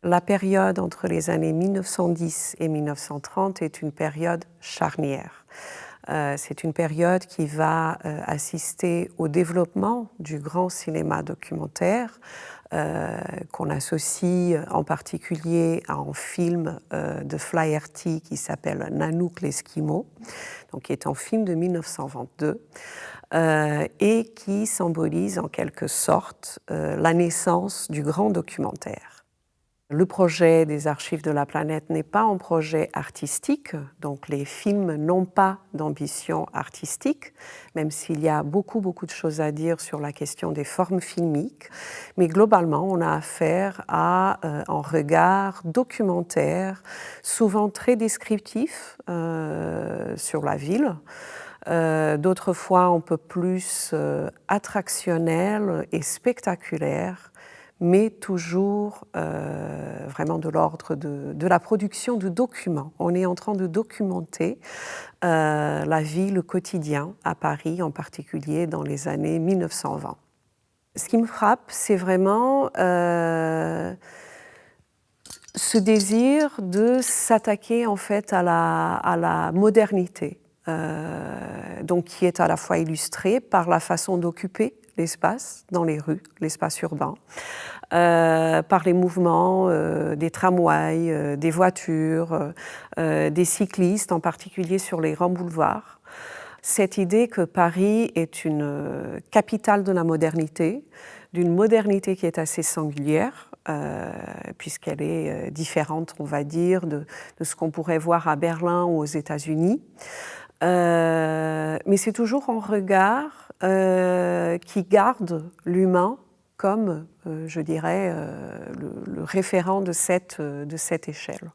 La période entre les années 1910 et 1930 est une période charnière. C'est une période qui va assister au développement du grand cinéma documentaire, qu'on associe en particulier à un film de Flaherty qui s'appelle Nanook l'Esquimau, donc qui est un film de 1922 et qui symbolise en quelque sorte la naissance du grand documentaire. Le projet des Archives de la planète n'est pas un projet artistique, donc les films n'ont pas d'ambition artistique, même s'il y a beaucoup de choses à dire sur la question des formes filmiques. Mais globalement, on a affaire à un regard documentaire, souvent très descriptif sur la ville. D'autres fois, un peu plus attractionnel et spectaculaire, mais toujours vraiment de l'ordre de la production de documents. On est en train de documenter la vie, le quotidien à Paris, en particulier dans les années 1920. Ce qui me frappe, c'est vraiment ce désir de s'attaquer en fait à la modernité, donc qui est à la fois illustrée par la façon d'occuper l'espace dans les rues, l'espace urbain, par les mouvements des tramways, des voitures, des cyclistes, en particulier sur les grands boulevards. Cette idée que Paris est une capitale de la modernité, d'une modernité qui est assez singulière, puisqu'elle est différente, on va dire, de ce qu'on pourrait voir à Berlin ou aux États-Unis. Mais c'est toujours un regard qui garde l'humain comme, je dirais, le référent de cette échelle.